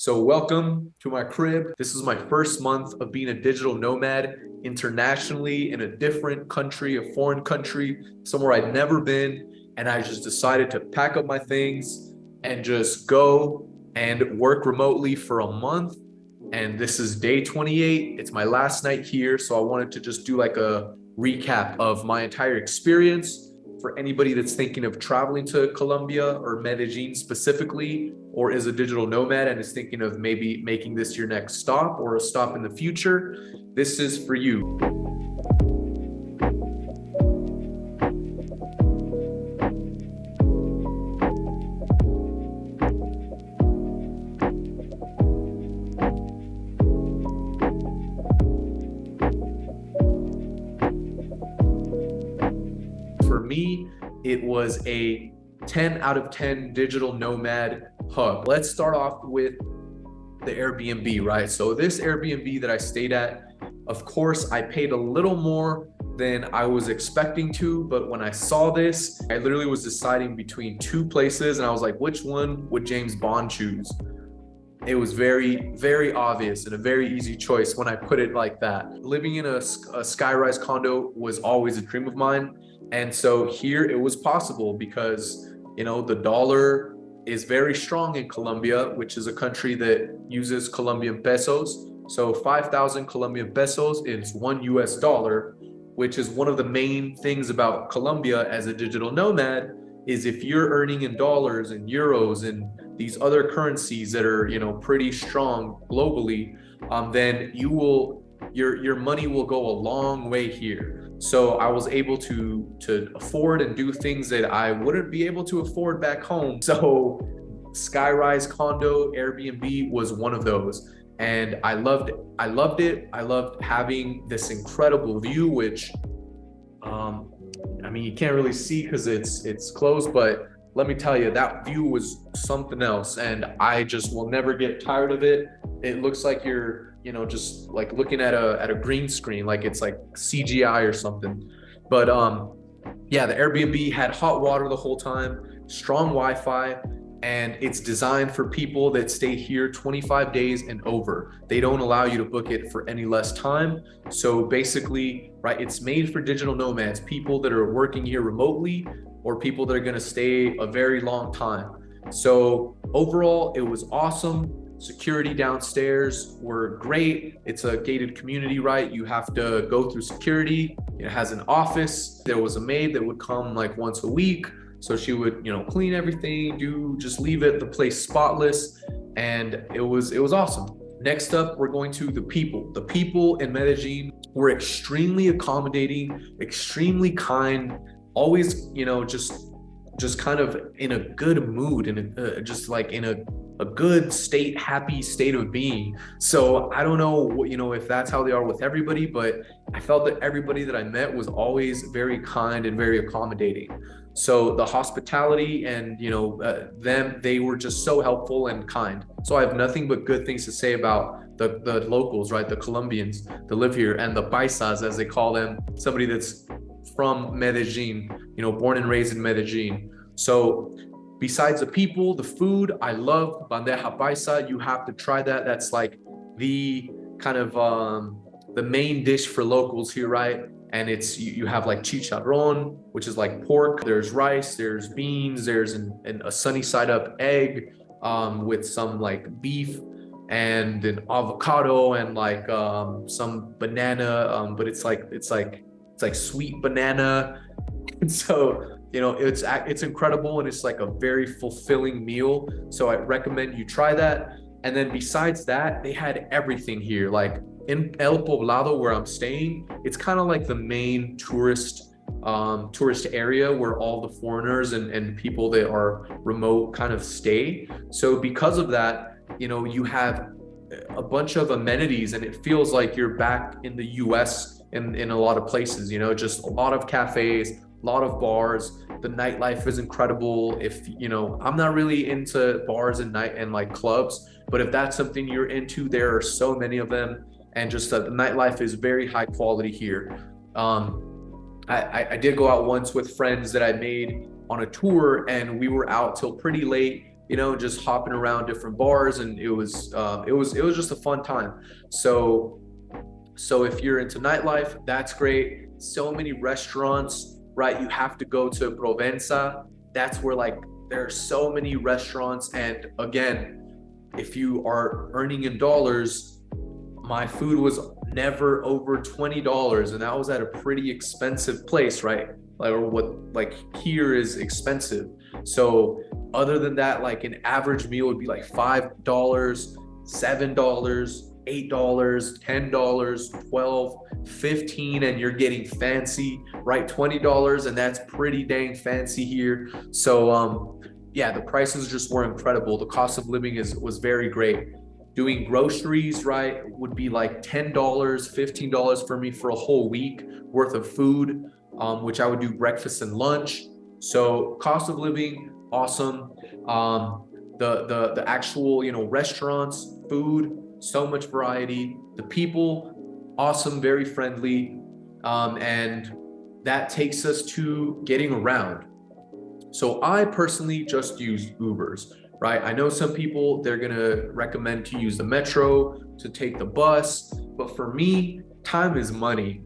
So welcome to my crib. This is my first month of being a digital nomad internationally in a different country, a foreign country, somewhere I'd never been. And I just decided to pack up my things and just go and work remotely for a month. And this is day 28. It's my last night here. So I wanted to just do like a recap of my entire experience for anybody that's thinking of traveling to Colombia or Medellin specifically, or is a digital nomad and is thinking of maybe making this your next stop or a stop in the future. This is for you. For me, it was a 10 out of 10 digital nomad hub. Let's start off with the Airbnb, right? So this Airbnb that I stayed at, of course, I paid a little more than I was expecting to, but when I saw this, I literally was deciding between two places and I was like, which one would James Bond choose? It was very, very obvious and a very easy choice when I put it like that. Living in a skyrise condo was always a dream of mine. And so here it was possible because, the dollar is very strong in Colombia, which is a country that uses Colombian pesos. So 5,000 Colombian pesos is $1, which is one of the main things about Colombia as a digital nomad is if you're earning in dollars and euros and these other currencies that are, pretty strong globally, then your money will go a long way here. So I was able to afford and do things that I wouldn't be able to afford back home. So Skyrise condo Airbnb was one of those. And I loved it. I loved having this incredible view, which you can't really see because it's closed, but let me tell you, that view was something else. And I just will never get tired of it. It looks like you're just like looking at a green screen, like it's like CGI or something. But yeah, the Airbnb had hot water the whole time, strong Wi-Fi, and it's designed for people that stay here 25 days and over. They don't allow you to book it for any less time. So basically, right, it's made for digital nomads, people that are working here remotely or people that are going to stay a very long time. So overall, it was awesome. Security downstairs were great. It's a gated community, right? You have to go through security. It has an office. There was a maid that would come like once a week. So she would, clean everything, just leave the place spotless. And it was awesome. Next up, we're going to the people. The people in Medellin were extremely accommodating, extremely kind, always, just kind of in a good mood and just like in a good state, happy state of being. So I don't know, if that's how they are with everybody, but I felt that everybody that I met was always very kind and very accommodating. So the hospitality and, they were just so helpful and kind. So I have nothing but good things to say about the locals, right? The Colombians that live here and the paisas, as they call them, somebody that's from Medellin, born and raised in Medellin. So besides the people, the food, I love bandeja paisa. You have to try that. That's like the kind of the main dish for locals here, right? And it's you have like chicharrón, which is like pork. There's rice, there's beans, there's a sunny side up egg with some like beef and an avocado and like some banana, but it's like sweet banana. And so it's incredible and it's like a very fulfilling meal. So I recommend you try that. And then besides that, they had everything here. Like in El Poblado where I'm staying, it's kind of like the main tourist area where all the foreigners and people that are remote kind of stay. So because of that, you have a bunch of amenities and it feels like you're back in the US in a lot of places, just a lot of cafes, a lot of bars. The nightlife is incredible. If I'm not really into bars and night and like clubs, but if that's something you're into, there are so many of them. And just the nightlife is very high quality here. I did go out once with friends that I made on a tour and we were out till pretty late just hopping around different bars, and it was just a fun time. So if you're into nightlife, that's great. So many restaurants, right? You have to go to Provenza. That's where like there are so many restaurants. And again, if you are earning in dollars, my food was never over $20, and that was at a pretty expensive place, right? Like, or what like here is expensive. So other than that, like an average meal would be like $5, $7, $8, $10, 12, 15, and you're getting fancy, right? $20, and that's pretty dang fancy here. So yeah, the prices just were incredible. The cost of living was very great. Doing groceries, right, would be like $10, $15 for me for a whole week worth of food, which I would do breakfast and lunch. So cost of living, awesome. The actual, restaurants, food, so much variety. The people, awesome, very friendly. And that takes us to getting around. So I personally just use Ubers, right? I know some people, they're gonna recommend to use the metro, to take the bus, but for me, time is money.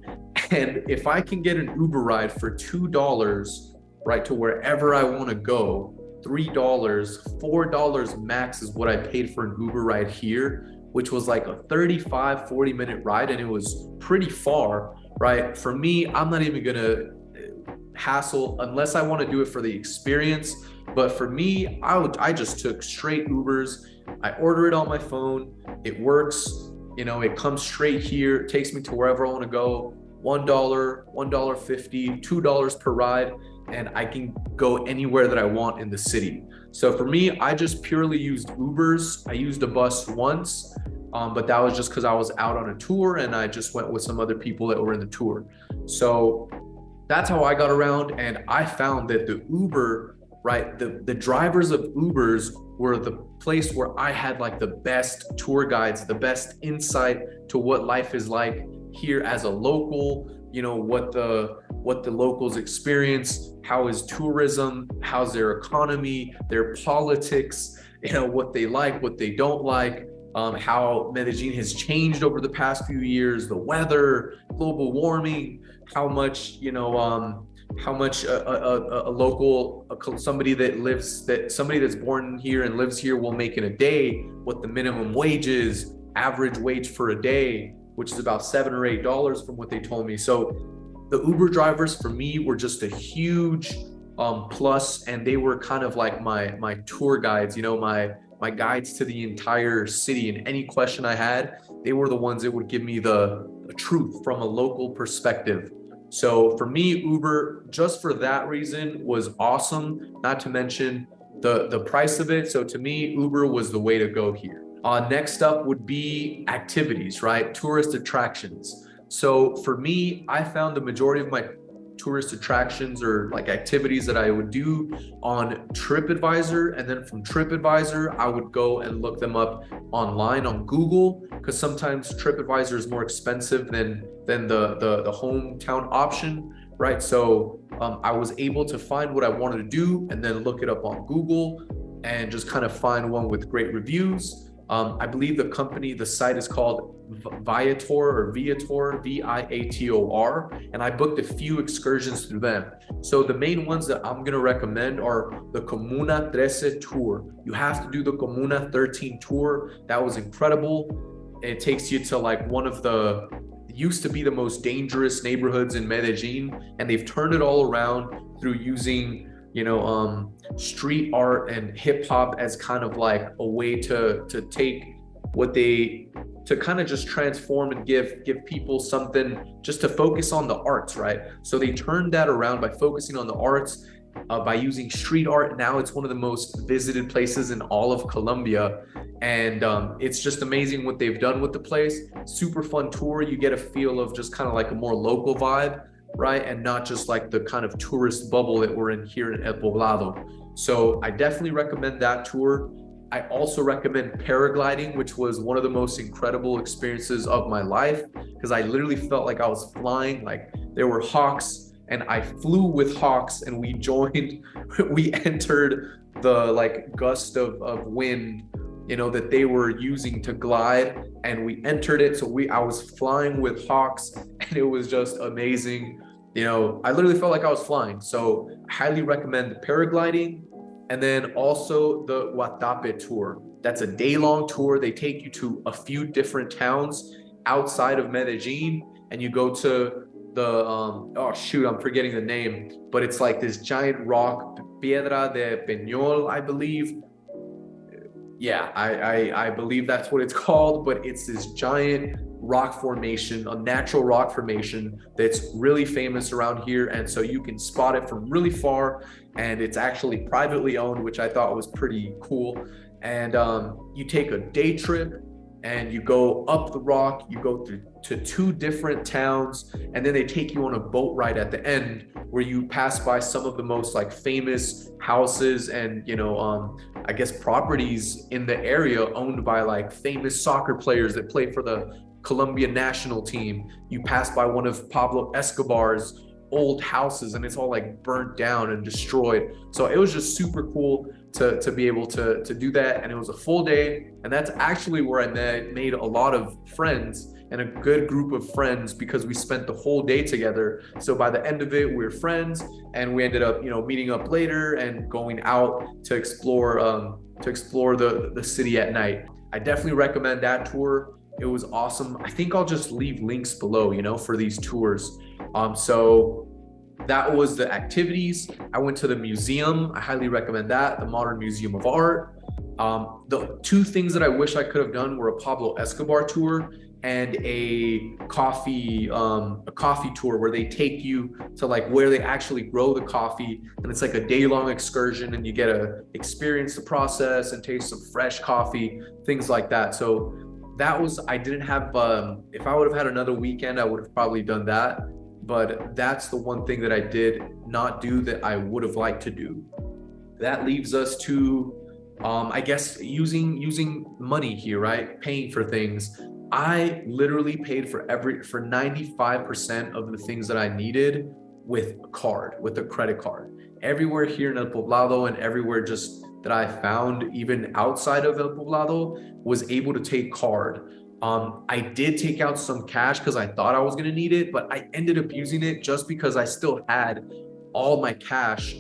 And if I can get an Uber ride for $2, right, to wherever I wanna go, $3, $4 max is what I paid for an Uber ride here, which was like a 35, 40-minute ride, and it was pretty far, right? For me, I'm not even gonna hassle unless I want to do it for the experience. But for me, I just took straight Ubers. I order it on my phone. It works. It comes straight here. It takes me to wherever I want to go. $1, $1.50, $2 per ride, and I can go anywhere that I want in the city. So for me, I just purely used Ubers. I used a bus once, but that was just because I was out on a tour and I just went with some other people that were in the tour. So that's how I got around, and I found that the Uber, right, the drivers of Ubers were the place where I had like the best tour guides, the best insight to what life is like here as a local, what the locals experience, how is tourism, how's their economy, their politics, what they like, what they don't like, how Medellin has changed over the past few years, the weather, global warming, how much a local somebody that's born here and lives here will make in a day, what the minimum wage is, average wage for a day, which is about $7 or $8 from what they told me. So the Uber drivers for me were just a huge plus, and they were kind of like my tour guides, my guides to the entire city. And any question I had, they were the ones that would give me the truth from a local perspective. So for me, Uber, just for that reason, was awesome. Not to mention the price of it. So to me, Uber was the way to go here. Next up would be activities, right? Tourist attractions. So for me, I found the majority of my tourist attractions or like activities that I would do on TripAdvisor, and then from TripAdvisor I would go and look them up online on Google, because sometimes TripAdvisor is more expensive than the hometown option, right? So I was able to find what I wanted to do and then look it up on Google and just kind of find one with great reviews. I believe the site is called Viator, Viator, and I booked a few excursions through them. So the main ones that I'm going to recommend are the Comuna 13 tour. You have to do the Comuna 13 tour. That was incredible. It takes you to like one of used to be the most dangerous neighborhoods in Medellin, and they've turned it all around through using street art and hip hop as kind of like a way to take to kind of just transform and give people something just to focus on the arts, right? So they turned that around by focusing on the arts, by using street art. Now it's one of the most visited places in all of Colombia, and it's just amazing what they've done with the place. Super fun tour. You get a feel of just kind of like a more local vibe, right? And not just like the kind of tourist bubble that we're in here in El Poblado. So I definitely recommend that tour. I also recommend paragliding, which was one of the most incredible experiences of my life, because I literally felt like I was flying. Like there were hawks and I flew with hawks, and we entered the like gust of wind, you know, that they were using to glide, and we entered it. So I was flying with hawks, and it was just amazing. You know, I literally felt like I was flying. So I highly recommend the paragliding, and then also the Watape tour. That's a day-long tour. They take you to a few different towns outside of Medellin, and you go to the oh shoot, I'm forgetting the name, but it's like this giant rock, Piedra de Peñol, I believe. Yeah, I believe that's what it's called, but it's this giant rock formation, a natural rock formation that's really famous around here. And so you can spot it from really far, and it's actually privately owned, which I thought was pretty cool. And you take a day trip and you go up the rock, you go through to two different towns, and then they take you on a boat ride at the end where you pass by some of the most like famous houses and, you know, I guess properties in the area owned by like famous soccer players that play for the Colombian national team. You pass by one of Pablo Escobar's old houses, and it's all like burnt down and destroyed. So it was just super cool to be able to do that. And it was a full day. And that's actually where I made a lot of friends and a good group of friends, because we spent the whole day together. So by the end of it, we were friends, and we ended up, you know, meeting up later and going out to explore the city at night. I definitely recommend that tour. It was awesome. I think I'll just leave links below, you know, for these tours. So that was the activities. I went to the museum. I highly recommend that, the Modern Museum of Art. The two things that I wish I could have done were a Pablo Escobar tour and a coffee tour where they take you to like where they actually grow the coffee, and it's like a day-long excursion, and you get to experience the process and taste some fresh coffee, things like that. So that was, I didn't have if I would have had another weekend, I would have probably done that, but that's the one thing that I did not do that I would have liked to do. That leaves us to I guess using money here, right? Paying for things. I literally paid for 95% of the things that I needed with a card, with a credit card. Everywhere here in El Poblado and everywhere just that I found, even outside of El Poblado, was able to take card. I did take out some cash because I thought I was gonna need it, but I ended up using it just because I still had all my cash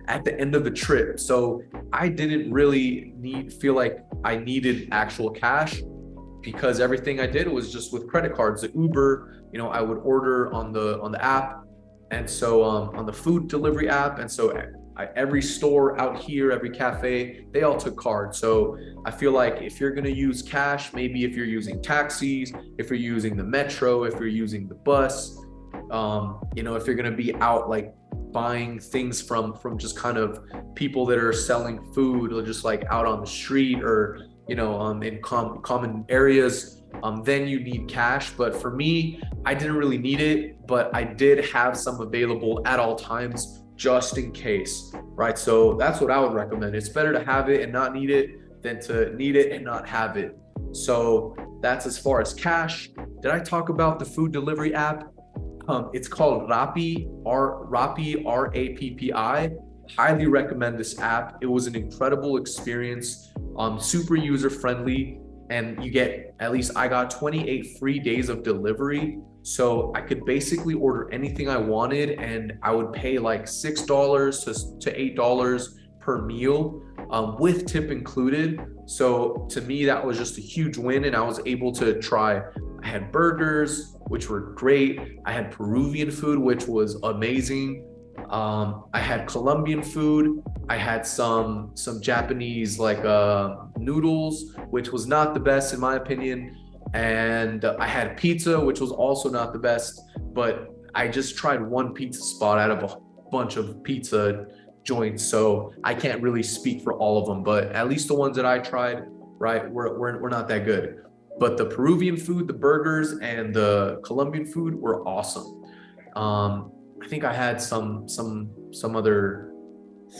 at the end of the trip. So I didn't really feel like I needed actual cash, because everything I did was just with credit cards. The Uber, you know, I would order on the app, and so on the food delivery app, and so every store out here, every cafe, they all took cards. So I feel like if you're gonna use cash, maybe if you're using taxis, if you're using the metro, if you're using the bus, you know, if you're gonna be out like buying things from just kind of people that are selling food, or just like out on the street, or you know, in common areas, then you need cash. But for me, I didn't really need it, but I did have some available at all times just in case, right? So that's what I would recommend. It's better to have it and not need it than to need it and not have it. So that's as far as cash. Did I talk about the food delivery app? It's called Rappi, R-A-P-P-I. Highly recommend this app. It was an incredible experience, super user friendly, and you get, at least I got 28 free days of delivery. So I could basically order anything I wanted, and I would pay like $6 to $8 per meal, with tip included. So to me, that was just a huge win, and I was able to try. I had burgers, which were great. I had Peruvian food, which was amazing. I had Colombian food. I had some Japanese like noodles, which was not the best in my opinion. And I had pizza, which was also not the best, but I just tried one pizza spot out of a bunch of pizza joints, so I can't really speak for all of them, but at least the ones that I tried, right, were not that good. But the Peruvian food, the burgers, and the Colombian food were awesome. I think I had some other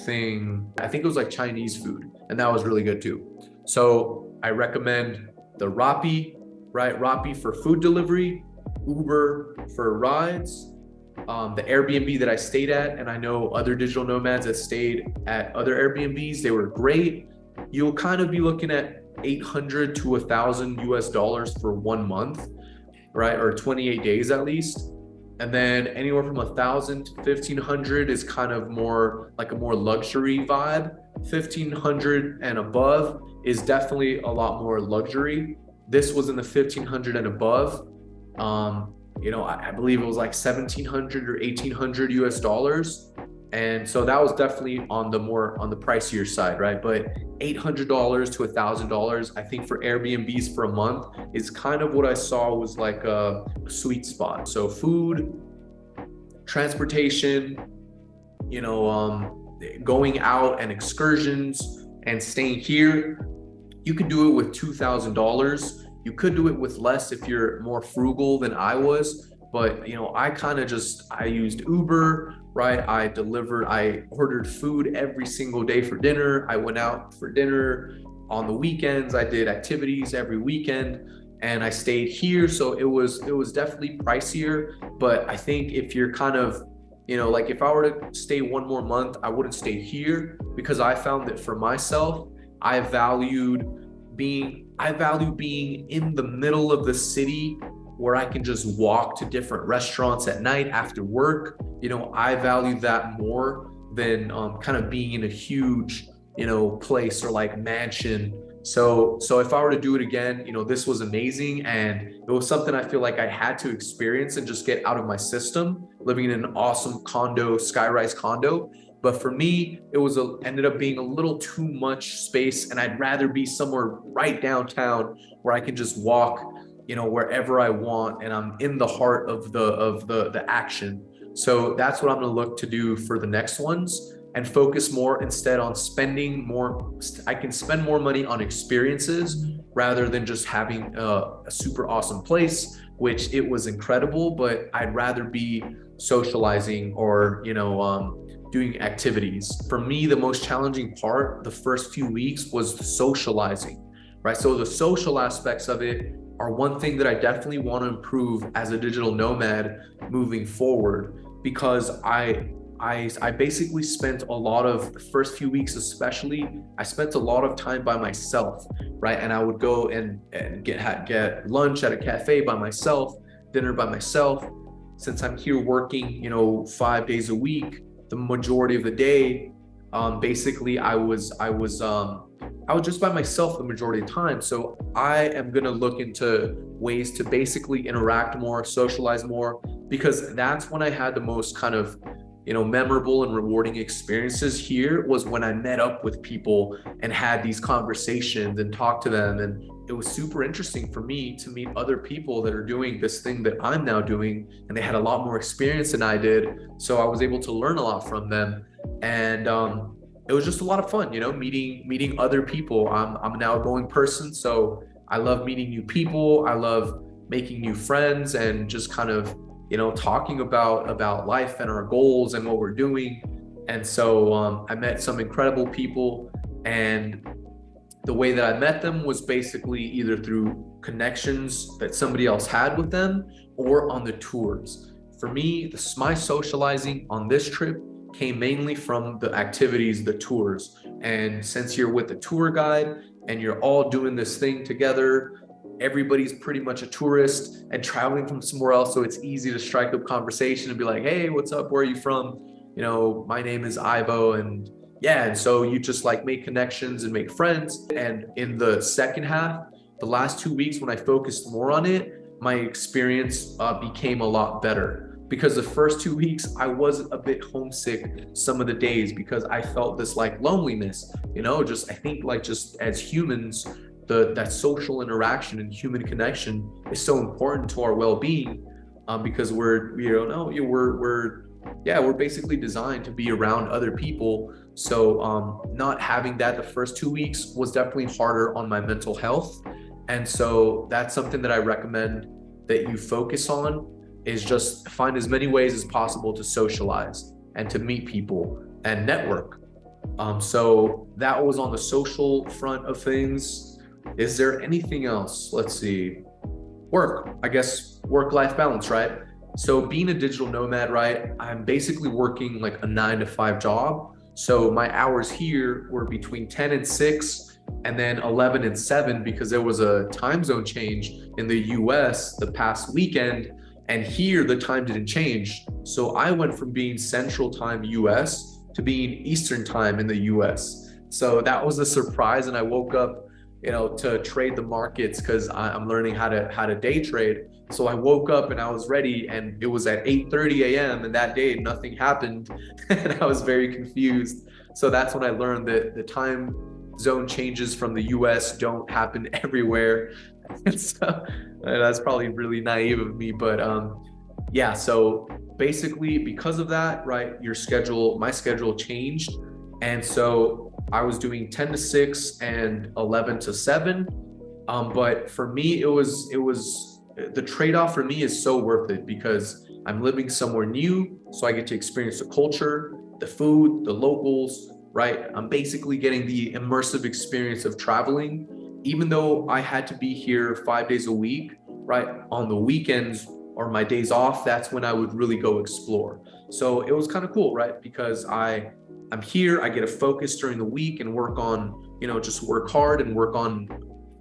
thing. I think it was like Chinese food, and that was really good too. So I recommend the Rappi, right? Rappi for food delivery, Uber for rides, the Airbnb that I stayed at, and I know other digital nomads that stayed at other Airbnbs, they were great. You'll kind of be looking at 800 to 1,000 US dollars for 1 month, right? Or 28 days at least. And then anywhere from 1,000 to 1,500 is kind of more like a more luxury vibe. 1,500 and above is definitely a lot more luxury. This was in the 1,500 and above. I believe it was like 1,700 or 1,800 US dollars. And so that was definitely on the pricier side, right? But $800 to $1,000, I think for Airbnbs for a month is kind of what I saw was like a sweet spot. So food, transportation, going out and excursions and staying here, you could do it with $2,000. You could do it with less if you're more frugal than I was, but I used Uber, right? I ordered food every single day for dinner. I went out for dinner on the weekends. I did activities every weekend and I stayed here. So it was definitely pricier, but I think if you're kind of, like if I were to stay one more month, I wouldn't stay here because I found that for myself, I value being in the middle of the city where I can just walk to different restaurants at night after work. I value that more than kind of being in a huge, place or like mansion. So if I were to do it again, this was amazing. And it was something I feel like I had to experience and just get out of my system, living in an awesome condo, skyrise condo. But for me, it ended up being a little too much space, and I'd rather be somewhere right downtown where I can just walk, wherever I want, and I'm in the heart of the action. So that's what I'm going to look to do for the next ones and focus more instead on spending more. I can spend more money on experiences rather than just having a super awesome place, which it was incredible, but I'd rather be socializing or, doing activities. For me, the most challenging part, the first few weeks, was the socializing, right? So the social aspects of it are one thing that I definitely want to improve as a digital nomad moving forward, because I basically spent a lot of the first few weeks, especially, I spent a lot of time by myself, right? And I would go and get lunch at a cafe by myself, dinner by myself. Since I'm here working, 5 days a week, the majority of the day, basically I was just by myself the majority of the time. So I am going to look into ways to basically interact more, socialize more, because that's when I had the most kind of, memorable and rewarding experiences. Here was when I met up with people and had these conversations and talked to them. And it was super interesting for me to meet other people that are doing this thing that I'm now doing, and they had a lot more experience than I did. So I was able to learn a lot from them. And it was just a lot of fun, meeting other people. I'm an outgoing person, so I love meeting new people. I love making new friends and just kind of, talking about life and our goals and what we're doing. And so I met some incredible people, and the way that I met them was basically either through connections that somebody else had with them or on the tours. For me, my socializing on this trip came mainly from the activities, the tours. And since you're with a tour guide and you're all doing this thing together, everybody's pretty much a tourist and traveling from somewhere else. So it's easy to strike up conversation and be like, hey, what's up? Where are you from? My name is Ivo. And yeah, and so you just like make connections and make friends. And in the second half, the last 2 weeks, when I focused more on it, my experience became a lot better, because the first 2 weeks I was a bit homesick some of the days because I felt this like loneliness, I think like just as humans, that social interaction and human connection is so important to our well-being, because we're basically designed to be around other people. So not having that the first 2 weeks was definitely harder on my mental health. And so that's something that I recommend that you focus on, is just find as many ways as possible to socialize and to meet people and network. So that was on the social front of things. Is there anything else? Let's see. Work, I guess, work-life balance, right? So being a digital nomad, right? I'm basically working like a 9 to 5 job. So my hours here were between 10 and 6 and then 11 and 7 because there was a time zone change in the US the past weekend. And here the time didn't change. So I went from being Central Time US to being Eastern Time in the US. So that was a surprise. And I woke up, to trade the markets because I'm learning how to day trade. So I woke up and I was ready, and it was at 8:30 a.m. and that day nothing happened, and I was very confused. So that's when I learned that the time zone changes from the US don't happen everywhere. And so that's probably really naive of me, but yeah. So basically, because of that, right, my schedule changed, and so I was doing 10 to 6 and 11 to 7. But for me, it was the trade-off for me is so worth it because I'm living somewhere new, so I get to experience the culture, the food, the locals, right? I'm basically getting the immersive experience of traveling, even though I had to be here 5 days a week, right? On the weekends or my days off, that's when I would really go explore. So it was kind of cool, right? Because I'm here, I get to focus during the week and work on, just work hard and work on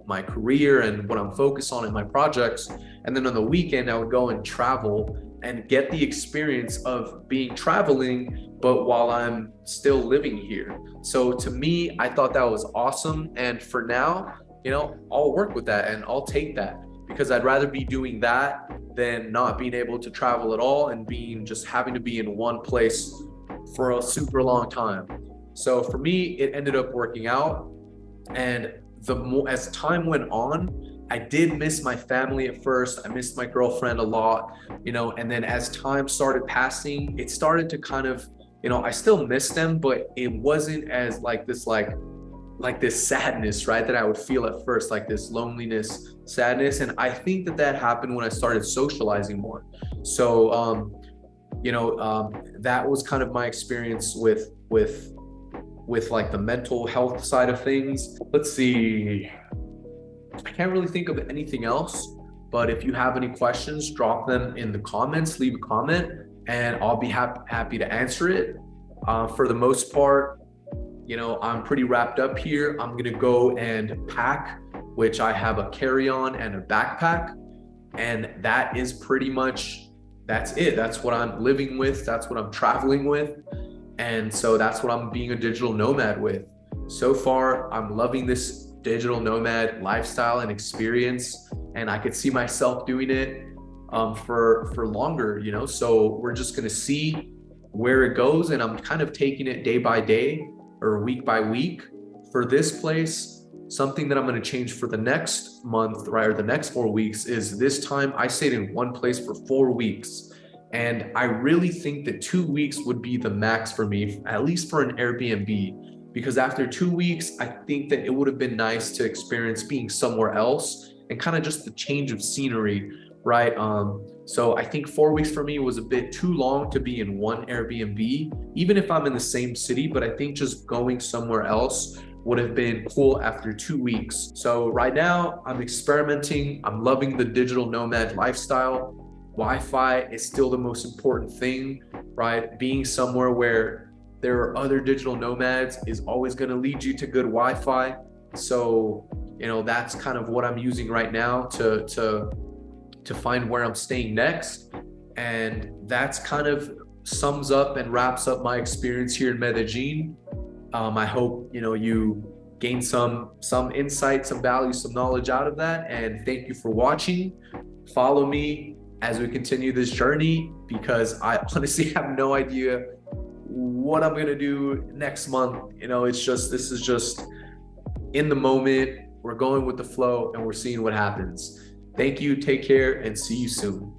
my career and what I'm focused on in my projects. And then on the weekend, I would go and travel and get the experience of being traveling, but while I'm still living here. So to me, I thought that was awesome. And for now, I'll work with that and I'll take that because I'd rather be doing that than not being able to travel at all and just having to be in one place for a super long time. So for me, it ended up working out. And as time went on, I did miss my family at first. I missed my girlfriend a lot, and then as time started passing, it started to kind of, I still miss them, but it wasn't as like this sadness, right? That I would feel at first, like this loneliness, sadness. And I think that happened when I started socializing more. So, that was kind of my experience with like the mental health side of things. Let's see. I can't really think of anything else, but if you have any questions, drop them in the comments, leave a comment, and I'll be happy to answer it. For the most part, I'm pretty wrapped up here. I'm gonna go and pack, which I have a carry-on and a backpack, and that is pretty much, that's it. That's what I'm living with. That's what I'm traveling with. And so that's what I'm being a digital nomad with. So far, I'm loving this digital nomad lifestyle and experience, and I could see myself doing it for longer, So we're just gonna see where it goes, and I'm kind of taking it day by day or week by week. For this place, something that I'm gonna change for the next month, right, or the next 4 weeks is this time I stayed in one place for 4 weeks. And I really think that 2 weeks would be the max for me, at least for an Airbnb, because after 2 weeks, I think that it would have been nice to experience being somewhere else and kind of just the change of scenery, right? So I think 4 weeks for me was a bit too long to be in one Airbnb, even if I'm in the same city, but I think just going somewhere else would have been cool after 2 weeks. So right now I'm experimenting. I'm loving the digital nomad lifestyle. Wi-Fi is still the most important thing, right? Being somewhere where there are other digital nomads is always going to lead you to good Wi-Fi. So, that's kind of what I'm using right now to find where I'm staying next. And that's kind of sums up and wraps up my experience here in Medellin. I hope, you gain some insight, some value, some knowledge out of that. And thank you for watching. Follow me as we continue this journey, because I honestly have no idea what I'm gonna do next month. This is just in the moment. We're going with the flow and we're seeing what happens. Thank you, take care, and see you soon.